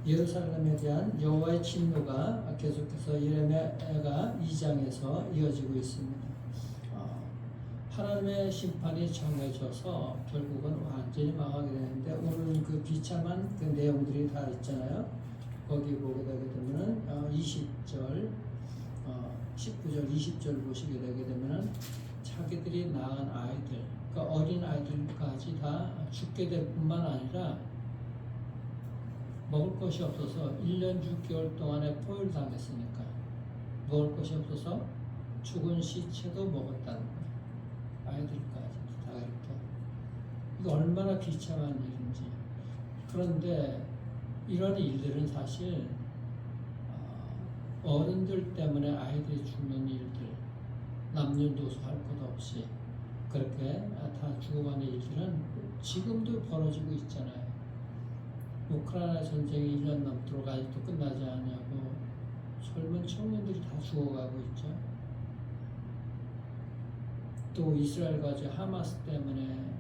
예루살렘에 대한 여호와의 진노가 계속해서 예레미야가 2장에서 이어지고 있습니다. 하나님의 심판이 정해져서 결국은 완전히 망하게 되는데, 오늘은 그 비참한 그 내용들이 다 있잖아요. 거기 보게 되게 되면은 20절, 19절, 20절 보시게 되게 되면은 자기들이 낳은 아이들, 그러니까 어린 아이들까지 다 죽게 될 뿐만 아니라 먹을 것이 없어서 1년 6개월 동안에 포효당했으니까 먹을 것이 없어서 죽은 시체도 먹었다는 거예요. 아이들까지 다 이렇게. 이거 얼마나 비참한 일인지. 그런데 이런 일들은 사실 어른들 때문에 아이들이 죽는 일들, 남녀노소 할 것 없이 그렇게 다 죽어가는 일들은 지금도 벌어지고 있잖아요. 우크라이나 전쟁이 1년 넘도록 아직도 끝나지 않냐고 젊은 청년들이 다 죽어가고 있죠. 또 이스라엘 가지 하마스 때문에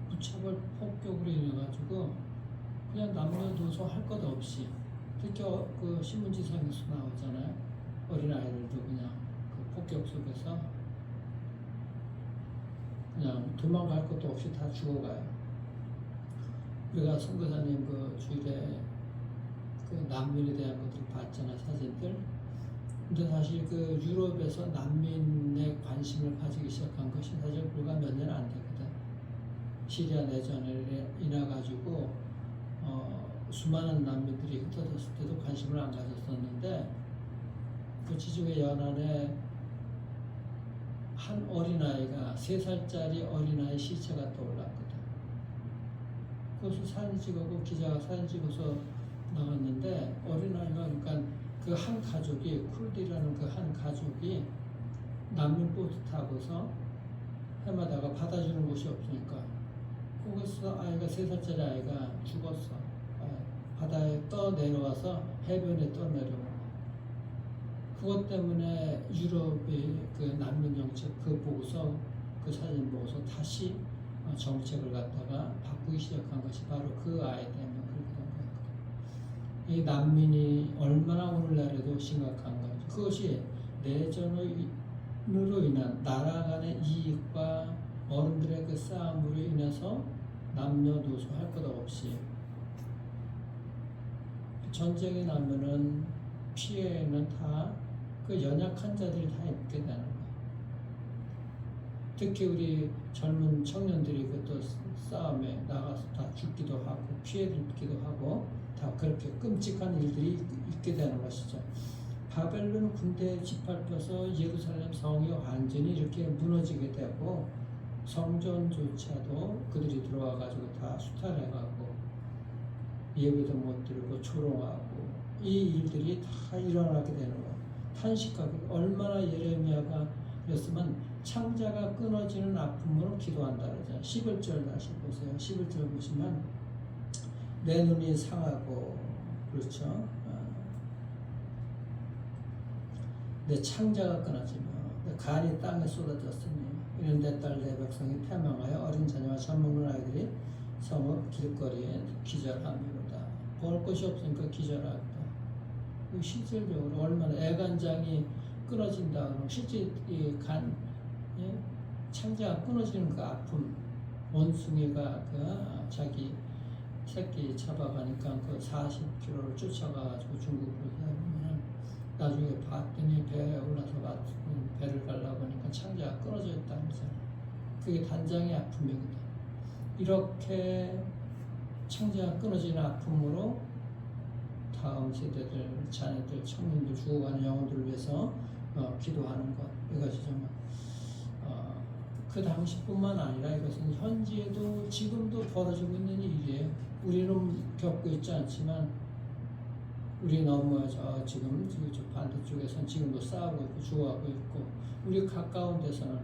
무차별 폭격으로 인해가지고 그냥 남녀노소 할 것 없이, 특히 그 신문지상에서 나오잖아요. 어린아이들도 그냥 그 폭격 속에서 그냥 도망갈 것도 없이 다 죽어가요. 우리가 선교사님 그 주일에 그 난민에 대한 것들을 봤잖아, 사진들. 근데 사실 그 유럽에서 난민에 관심을 가지기 시작한 것이 사실 불과 몇 년 안 되거든. 시리아 내전에 인해 가지고 수많은 난민들이 흩어졌을 때도 관심을 안 가졌었는데, 그 지중해 연안에 한 어린아이가 3살짜리 어린아이 시체가 떠올랐거든. 그것을 사진 찍고 기자가 사진 찍어서 나왔는데, 어린아이가, 그러니까 그 한 가족이, 쿨드라는 그 한 가족이 난민 보트 타고서 해마다가 받아주는 곳이 없으니까 거기서 아이가 3살짜리 아이가 죽었어. 바다에 떠내려와서 해변에 떠내려와. 그것 때문에 유럽의 그 난민 정책 그 보고서, 그 사진 보고서 다시 정책을 갖다가 바꾸기 시작한 것이 바로 그 아이 때문에 그렇게 된 거예요. 이 난민이 얼마나 오늘날에도 심각한 건지, 그것이 내전으로 인한 나라 간의 이익과 어른들의 그 싸움으로 인해서 남녀노소 할 것 없이 전쟁이 나면은 피해는 다 그 연약한 자들이 다 입게 되는 거예요. 특히 우리 젊은 청년들이 그또 싸움에 나가서 다 죽기도 하고 피해를 입기도 하고 다 그렇게 끔찍한 일들이 있게 되는 것이죠. 바벨론 군대에 짓밟혀서 예루살렘 성이 완전히 이렇게 무너지게 되고, 성전조차도 그들이 들어와 가지고 다 수탈해가고 예배도 못 드리고 조롱하고, 이 일들이 다 일어나게 되는 거예요. 탄식하고, 얼마나 예레미야가 그랬으면 창자가 끊어지는 아픔으로 기도한다 그러잖아요. 11절 다시 보세요. 11절 보시면 내 눈이 상하고, 그렇죠? 내 창자가 끊어지며 내 간이 땅에 쏟아졌으니 이는 내 딸 내 백성이 패망하여 어린 자녀와 젖먹는 아이들이 성읍 길거리에 기절하미로다. 먹을 것이 없으니까 기절하다. 실질적으로 얼마나 애간장이 끊어진다 그러면 실제 이 간, 창자가 끊어지는 그 아픔, 원숭이가 그 자기 새끼 잡아가니까 그 40km를 쫓아가가지고 중국으로 해보면 나중에 봤더니 배에 올라서 배를 가려고 하니까 창자가 끊어져 있다면서. 그게 단장의 아픔이거든. 이렇게 창자가 끊어지는 아픔으로 다음 세대들, 자녀들, 청년들, 죽어가는 영혼들을 위해서 기도하는 것, 이것이 정말 그 당시뿐만 아니라 이것은 현지에도 지금도 벌어지고 있는 일이에요. 우리는 겪고 있지 않지만 우리 너무 지금 저 반대쪽에서는 지금도 싸우고 있고 죽어가고 있고, 우리 가까운 데서는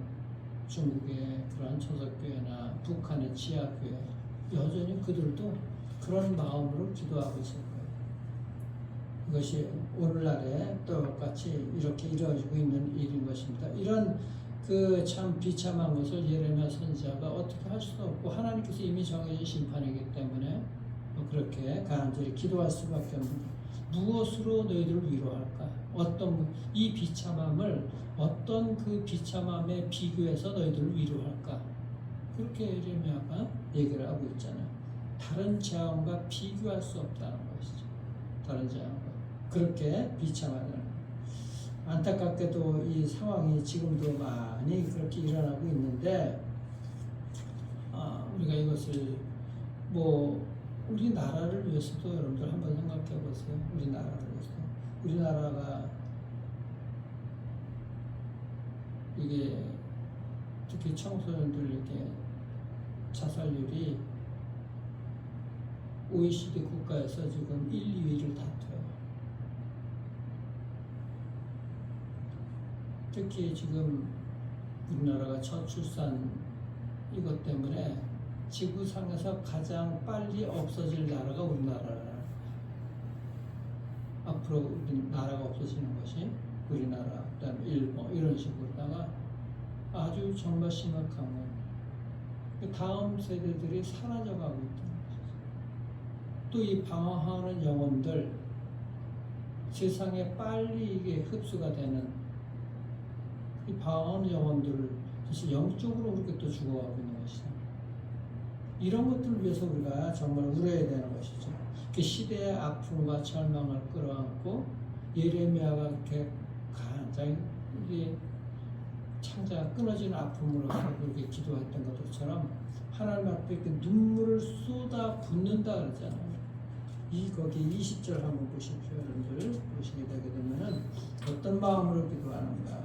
중국의 그런 초석교회나 북한의 지하교회 여전히 그들도 그런 마음으로 기도하고 있을 거예요. 이것이 오늘날에 똑같이 이렇게 이루어지고 있는 일인 것입니다. 이런 그 참 비참한 것을 예레미야 선지자가 어떻게 할 수도 없고, 하나님께서 이미 정해진 심판이기 때문에 그렇게 그렇게 간절히 기도할 수밖에 없는 거예요. 무엇으로 너희들을 위로할까? 이 비참함을 어떤 그 비참함에 비교해서 너희들을 위로할까? 그렇게 예레미야가 얘기를 하고 있잖아요. 다른 재앙과 비교할 수 없다는 것이죠. 다른 재앙과 그렇게 비참하다는 거예요. 안타깝게도 이 상황이 지금도 많이 그렇게 일어나고 있는데 우리가 이것을 우리나라를 위해서도 여러분들 한번 생각해 보세요. 우리나라를 위해서. 우리나라가 이게 특히 청소년들 이렇게 자살률이 OECD 국가에서 지금 1, 2위를 다퉈요. 특히 지금 우리나라가 저출산 이것 때문에 지구상에서 가장 빨리 없어질 나라가 우리나라라. 앞으로 나라가 없어지는 것이 우리나라, 그다음에 일본 이런 식으로다가 아주 정말 심각한 거예요. 다음 세대들이 사라져가고 있다는 것이죠. 또 이 방황하는 영혼들 세상에 빨리 이게 흡수가 되는 이 방황하는 영혼들을 사실 영적으로 그렇게 또 죽어가고 있는 것이죠. 이런 것들을 위해서 우리가 정말 울어야 되는 것이죠. 그 시대의 아픔과 절망을 끌어안고 예레미야가 이렇게 가장 이게 창자가 끊어지는 아픔으로서 그렇게 기도했던 것들처럼 하나님 앞에 이렇게 눈물을 쏟아 붓는다 그러잖아요. 거기 20절 한번 보십시오. 여러분들 보시게 되게 되면은 어떤 마음으로 기도하는가.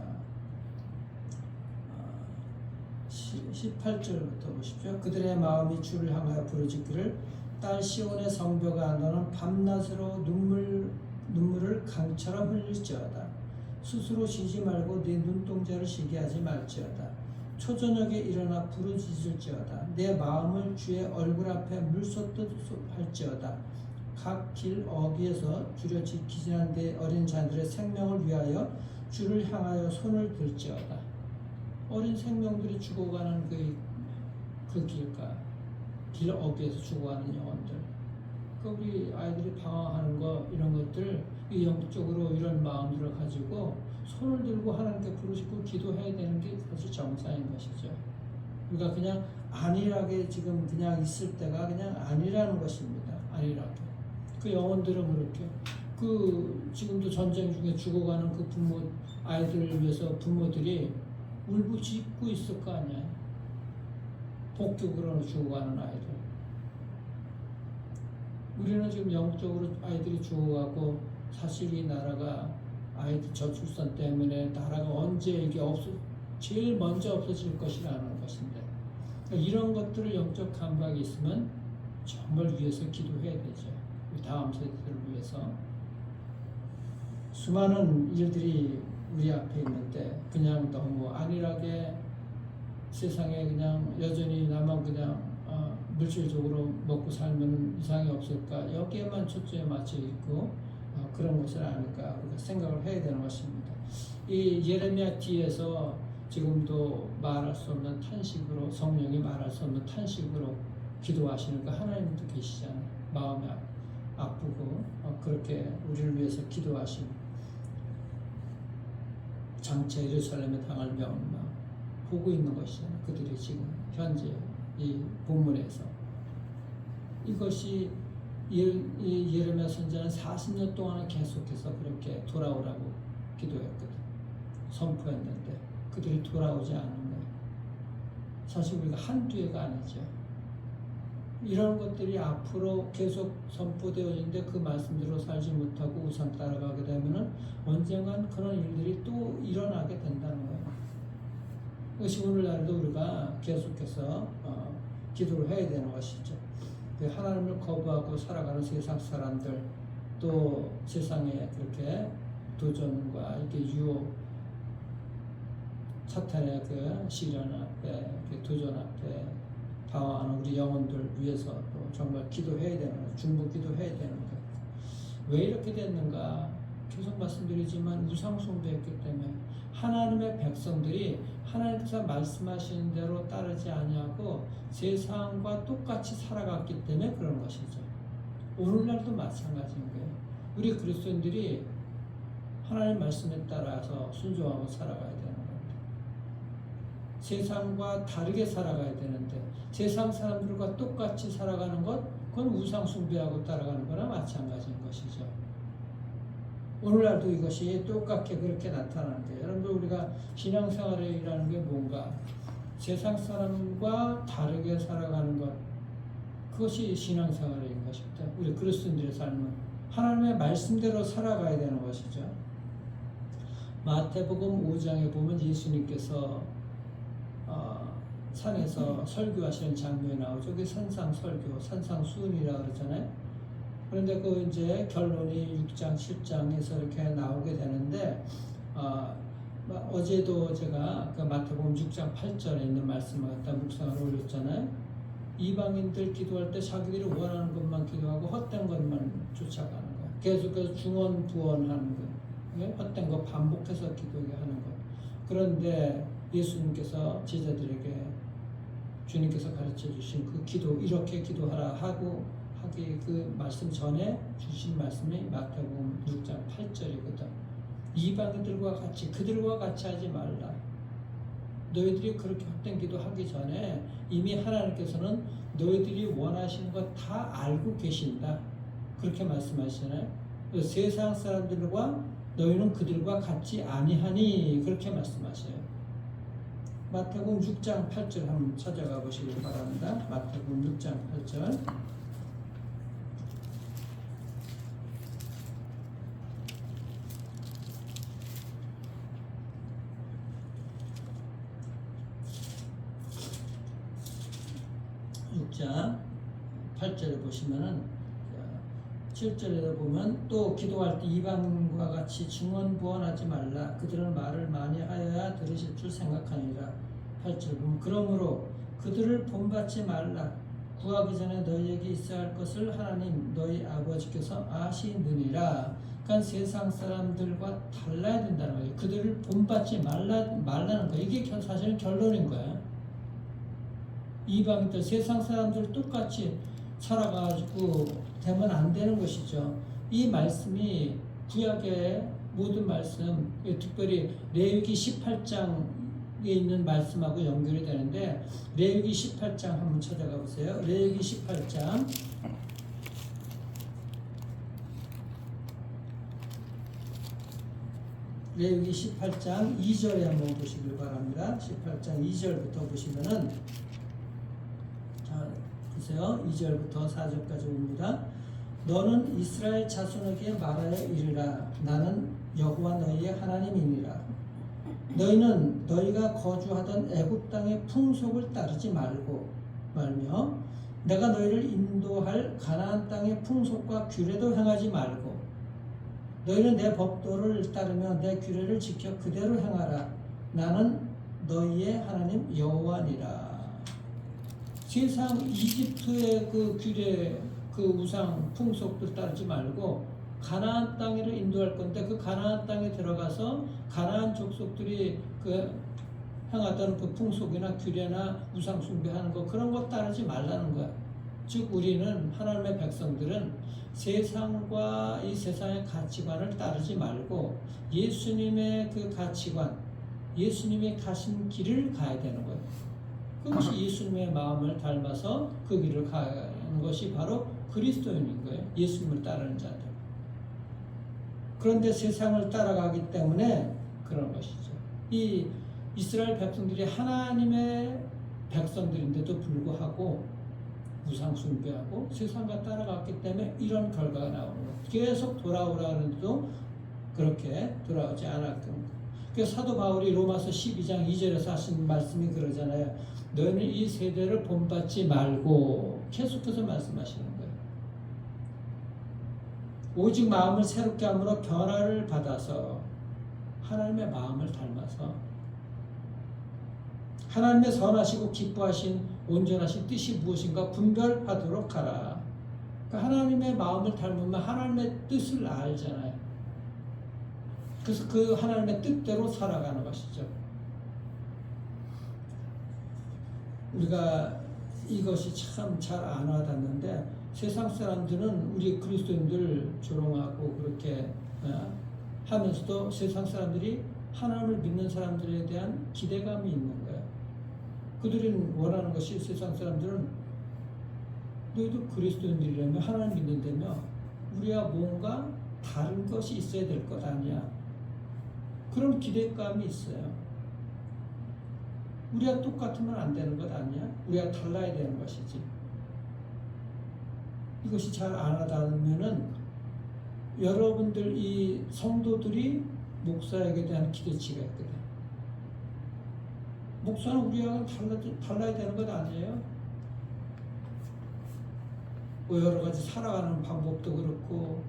18절부터 보십시오. 그들의 마음이 주를 향하여 부르짖기를 딸 시온의 성벽아 너는 밤낮으로 눈물을 강처럼 흘릴지어다. 스스로 쉬지 말고 네 눈동자를 쉬게 하지 말지어다. 초저녁에 일어나 부르짖을지어다. 내 마음을 주의 얼굴 앞에 물쏟듯 할지어다. 각 길 어귀에서 줄여 지키지는 내 어린 자들의 생명을 위하여 주를 향하여 손을 들지어다. 어린 생명들이 죽어가는 그 길가, 길 어귀에서 죽어가는 영혼들, 우리 아이들이 방황하는 거 이런 것들 영적으로 이런 마음들을 가지고 손을 들고 하나님께 부르짖고 기도해야 되는 게 사실 정상인 것이죠. 우리가 그냥 안일하게 지금 그냥 있을 때가 그냥 아니라는 것입니다. 안일하게. 그 영혼들은 그렇게 지금도 전쟁 중에 죽어가는 그 아이들을 위해서 부모들이 울부짖고 있을 거 아니야. 복격으로 죽어가는 아이들. 우리는 지금 영적으로 아이들이 죽어가고 사실 이 나라가 아이들 저출산 때문에 나라가 언제 이게 제일 먼저 없어질 것이라는 것인데 이런 것들을 영적 감각이 있으면 정말 위해서 기도해야 되죠. 다음 세대들을 위해서. 수많은 일들이 우리 앞에 있는데 그냥 너무 안일하게 세상에 그냥 여전히 나만 그냥 물질적으로 먹고 살면 이상이 없을까 여기에만 초점에 맞춰 있고 그런 것은 아닐까 우리가 생각을 해야 되는 것입니다. 이 예레미야 뒤에서 지금도 말할 수 없는 탄식으로 성령이 말할 수 없는 탄식으로 기도하시는 거 하나님도 계시잖아요. 마음이 아프고 그렇게 우리를 위해서 기도하시고 장차 예루살렘에 당할 명만 보고 있는 것이잖아요. 그들이 지금 현재 이 본문에서 이것이 예레미야 선지자는 40년 동안 계속해서 그렇게 돌아오라고 기도했거든. 선포했는데 그들이 돌아오지 않는 거예요. 사실 우리가 한두 해가 아니죠. 이런 것들이 앞으로 계속 선포되어지는데 그 말씀대로 살지 못하고 우상 따라가게 되면은 언젠간 그런 일들이 또 일어나게 된다는 거예요. 그것이 오늘날도 우리가 계속해서 기도를 해야 되는 것이죠. 하나님을 거부하고 살아가는 세상 사람들, 또 세상에 그렇게 도전과 이렇게 유혹, 사탄의 그 시련 앞에, 도전 앞에 방황하는 우리 영혼들 위해서 또 정말 기도해야 되는 거예요. 중보 기도해야 되는 거예요. 왜 이렇게 됐는가? 계속 말씀드리지만 우상 숭배했기 때문에 하나님의 백성들이 하나님께서 말씀하시는 대로 따르지 아니하고 세상과 똑같이 살아갔기 때문에 그런 것이죠. 오늘날도 마찬가지인 거예요. 우리 그리스도인들이 하나님 말씀에 따라서 순종하고 살아가야 되는 겁니다. 세상과 다르게 살아가야 되는데 세상 사람들과 똑같이 살아가는 것, 그건 우상 숭배하고 따라가는 거나 마찬가지인 것이죠. 오늘날도 이것이 똑같게 그렇게 나타나는데, 여러분들 우리가 신앙생활이라는 게 뭔가? 세상 사람과 다르게 살아가는 것, 그것이 신앙생활인 것입니다. 우리 그리스도인들의 삶은 하나님의 말씀대로 살아가야 되는 것이죠. 마태복음 5장에 보면 예수님께서 산에서 설교하시는 장면이 나오죠. 그게 산상설교, 산상수훈이라고 그러잖아요. 그런데 그 이제 결론이 6장, 7장에서 이렇게 나오게 되는데, 어제도 제가 그 마태복음 6장 8절에 있는 말씀을 갖다 묵상을 올렸잖아요. 이방인들 기도할 때 자기들이 원하는 것만 기도하고 헛된 것만 쫓아가는 거예요. 계속해서 중언부언하는 거예요. 헛된 거 반복해서 기도하게 하는 거예요. 그런데 예수님께서 제자들에게 주님께서 가르쳐 주신 그 기도, 이렇게 기도하라 하고 하기 그 말씀 전에 주신 말씀이 마태복음 6장 8절이거든. 이방인들과 같이, 그들과 같이 하지 말라. 너희들이 그렇게 헛된 기도 하기 전에 이미 하나님께서는 너희들이 원하시는 것 다 알고 계신다. 그렇게 말씀하시잖아요. 세상 사람들과 너희는 그들과 같이 아니하니, 그렇게 말씀하셔요. 마태복음 6장 8절 한번 찾아가 보시길 바랍니다. 마태복음 6장 8절. 자, 8절에 보시면은 7절에 보면 또 기도할 때 이방인과 같이 증언부언하지 말라. 그들은 말을 많이 하여야 들으실 줄 생각하니라. 8절 보면 그러므로 그들을 본받지 말라. 구하기 전에 너희에게 있어야 할 것을 하나님 너희 아버지께서 아시느니라. 그러니까 세상 사람들과 달라야 된다는 거예요. 그들을 본받지 말라는 거예요. 이게 사실은 결론인 거예요. 이방인들, 세상 사람들 똑같이 살아가지고 되면 안 되는 것이죠. 이 말씀이 구약의 모든 말씀, 특별히 레위기 18장에 있는 말씀하고 연결이 되는데, 레위기 18장 한번 찾아가 보세요. 레위기 18장. 레위기 18장 2절에 한번 보시길 바랍니다. 18장 2절부터 보시면은, 보세요. 2절부터 4절까지 옵니다. 너는 이스라엘 자손에게 말하여 이르라. 나는 여호와 너희의 하나님이니라. 너희는 너희가 거주하던 애굽 땅의 풍속을 따르지 말며 내가 너희를 인도할 가나안 땅의 풍속과 규례도 행하지 말고 너희는 내 법도를 따르며 내 규례를 지켜 그대로 행하라. 나는 너희의 하나님 여호와니라. 세상 이집트의 그 규례, 그 우상 풍속들 따르지 말고 가나안 땅으로 인도할 건데, 그 가나안 땅에 들어가서 가나안 족속들이 그 행하던 그 풍속이나 규례나 우상 숭배하는 거, 그런 거 따르지 말라는 거야. 즉 우리는, 하나님의 백성들은 세상과 이 세상의 가치관을 따르지 말고 예수님의 그 가치관, 예수님이 가신 길을 가야 되는 거예요. 그것이 예수님의 마음을 닮아서 그 길을 가는 것이 바로 그리스도인인 거예요. 예수님을 따르는 자들. 그런데 세상을 따라가기 때문에 그런 것이죠. 이 이스라엘 백성들이 하나님의 백성들인데도 불구하고 우상 숭배하고 세상과 따라갔기 때문에 이런 결과가 나오는 거예요. 계속 돌아오라 하는데도 그렇게 돌아오지 않았던 거예요. 그래서 사도 바울이 로마서 12장 2절에서 하신 말씀이 그러잖아요. 너희는 이 세대를 본받지 말고, 계속해서 말씀하시는 거예요. 오직 마음을 새롭게 함으로 변화를 받아서 하나님의 마음을 닮아서 하나님의 선하시고 기뻐하신 온전하신 뜻이 무엇인가 분별하도록 하라. 그러니까 하나님의 마음을 닮으면 하나님의 뜻을 알잖아요. 그래서 그 하나님의 뜻대로 살아가는 것이죠. 우리가 이것이 참 잘 안 와닿는데, 세상 사람들은 우리 그리스도인들 조롱하고 그렇게 하면서도 세상 사람들이 하나님을 믿는 사람들에 대한 기대감이 있는 거예요. 그들이 원하는 것이 세상 사람들은 너희도 그리스도인들이라며 하나님 믿는다며 우리와 뭔가 다른 것이 있어야 될 것 아니야. 그런 기대감이 있어요. 우리가 똑같으면 안 되는 것 아니야? 우리가 달라야 되는 것이지. 이것이 잘 안 하다면은 여러분들 이 성도들이 목사에게 대한 기대치가 있거든. 목사는 우리하고 달라야 되는 것 아니에요? 뭐 여러 가지 살아가는 방법도 그렇고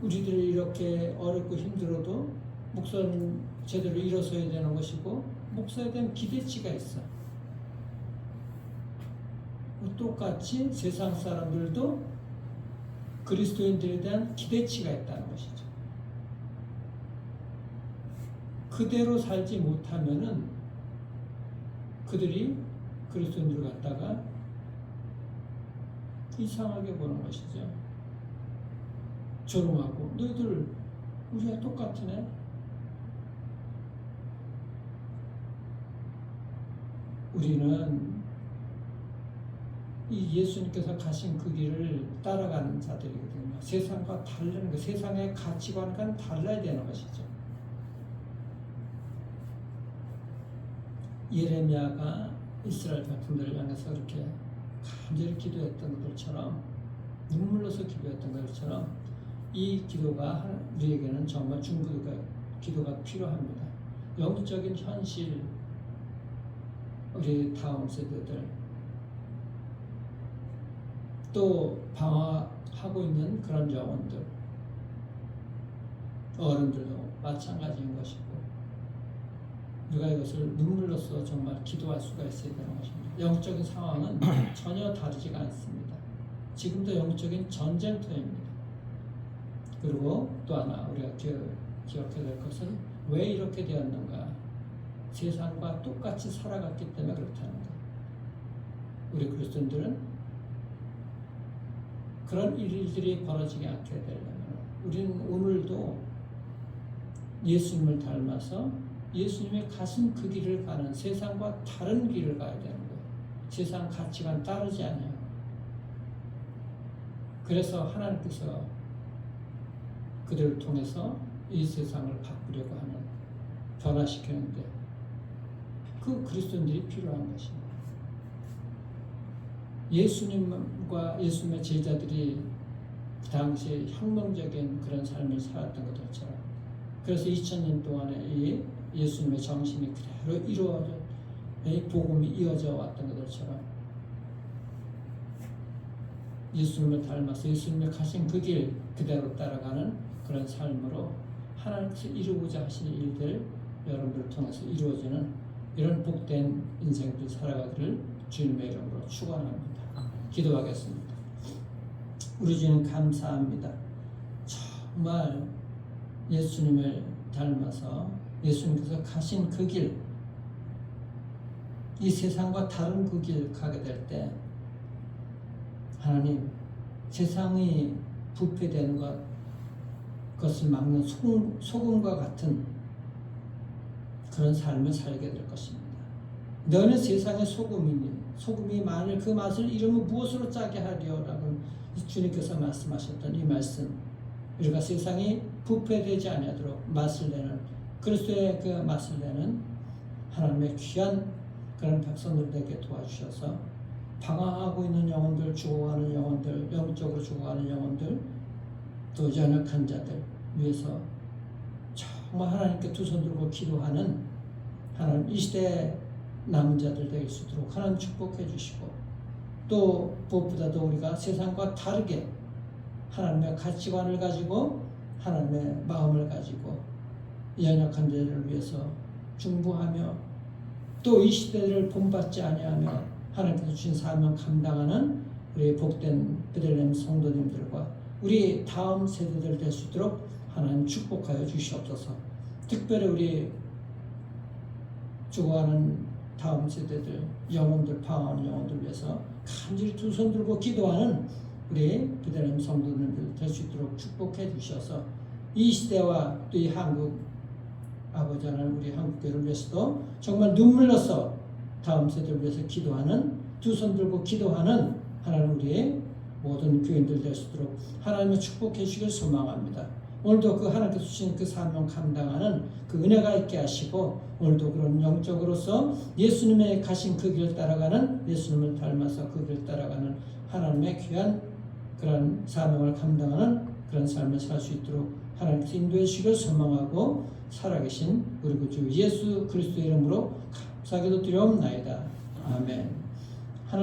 우리들이 이렇게 어렵고 힘들어도 목사는 제대로 일어서야 되는 것이고 목사에 대한 기대치가 있어. 똑같이 세상 사람들도 그리스도인들에 대한 기대치가 있다는 것이죠. 그대로 살지 못하면은 그들이 그리스도인들을 갖다가 이상하게 보는 것이죠. 조롱하고 너희들 우리가 똑같으네. 우리는 이 예수님께서 가신 그 길을 따라가는 자들이거든요. 세상과 다른 거, 세상의 가치관과는 달라야 되는 것이죠. 예레미야가 이스라엘 백성들을 향해서 이렇게 간절히 기도했던 것처럼 눈물로서 기도했던 것처럼 이 기도가 우리에게는 정말 중보가 기도가 필요합니다. 영적인 현실, 우리 다음 세대들 또 방황하고 있는 그런 영혼들, 어른들도 마찬가지인 것이고 우리가 이것을 눈물로써 정말 기도할 수가 있어야 되는 것입니다. 영적인 상황은 전혀 다르지가 않습니다. 지금도 영적인 전쟁터입니다. 그리고 또 하나 우리가 기억해야 될 것은 왜 이렇게 되었는가? 세상과 똑같이 살아갔기 때문에 그렇다는 것. 우리 그리스도인들은 그런 일들이 벌어지지 않게 되려면 우리는 오늘도 예수님을 닮아서 예수님의 가신 그 길을 가는 세상과 다른 길을 가야 되는 거예요. 세상 가치관 따르지 않아요. 그래서 하나님께서 그들을 통해서 이 세상을 바꾸려고 하는, 변화시키는데 그 그리스도인들이 필요한 것입니다. 예수님과 예수님의 제자들이 그 당시에 혁명적인 그런 삶을 살았던 것처럼, 그래서 2000년 동안에 이 예수님의 정신이 그대로 이루어져, 이 복음이 이어져 왔던 것처럼 예수님을 닮아서 예수님의 가신 그 길 그대로 따라가는 그런 삶으로 하나님께서 이루고자 하시는 일들 여러분들을 통해서 이루어지는 이런 복된 인생들 살아가기를 주님의 이름으로 축원합니다. 기도하겠습니다. 우리 주님 감사합니다. 정말 예수님을 닮아서 예수님께서 가신 그 길, 이 세상과 다른 그 길 가게 될 때 하나님, 세상이 부패되는 그것을 막는 소금과 같은 그런 삶을 살게 될 것입니다. 너는 세상의 소금이니 소금이 만일 그 맛을 잃으면 무엇으로 짜게 하리요? 라고 주님께서 말씀하셨던 이 말씀, 우리가 세상이 부패되지 아니하도록 맛을 내는 그리스도의 그 맛을 내는 하나님의 귀한 그런 백성들 되게 도와주셔서 방황하고 있는 영혼들, 죽어가는 영혼들, 영적으로 죽어가는 영혼들, 또 연약한 자들 위해서 정말 하나님께 두 손 들고 기도하는 하나님, 이 시대에 남은 자들 될 수 있도록 하나님 축복해 주시고, 또 무엇보다도 우리가 세상과 다르게 하나님의 가치관을 가지고 하나님의 마음을 가지고 연약한 자들을 위해서 중보하며 또 이 시대를 본받지 아니하며 하나님께서 주신 사명 감당하는 우리 복된 베들레헴 성도님들과 우리 다음 세대들 될 수 있도록 하나님 축복하여 주시옵소서. 특별히 우리 죽어가는 다음 세대들, 영혼들, 방황하는 영혼들 위해서 간절히 두 손 들고 기도하는 우리 기다림 성도님들 될 수 있도록 축복해 주셔서 이 시대와 또 이 한국 아버지 하나님 우리 한국교회를 위해서도 정말 눈물로서 다음 세대를 위해서 기도하는 두 손 들고 기도하는 하나님 우리의 모든 교인들 될 수 있도록 하나님의 축복해 주시길 소망합니다. 오늘도 그 하나님께서 주신 그 사명 감당하는 그 은혜가 있게 하시고 오늘도 그런 영적으로서 예수님의 가신 그 길을 따라가는 예수님을 닮아서 그 길을 따라가는 하나님의 귀한 그런 사명을 감당하는 그런 삶을 살 수 있도록 하나님께서 인도해 주시길 소망하고 살아계신 우리 구주 예수 그리스도의 이름으로 감사하게도 드려옵나이다. 아멘.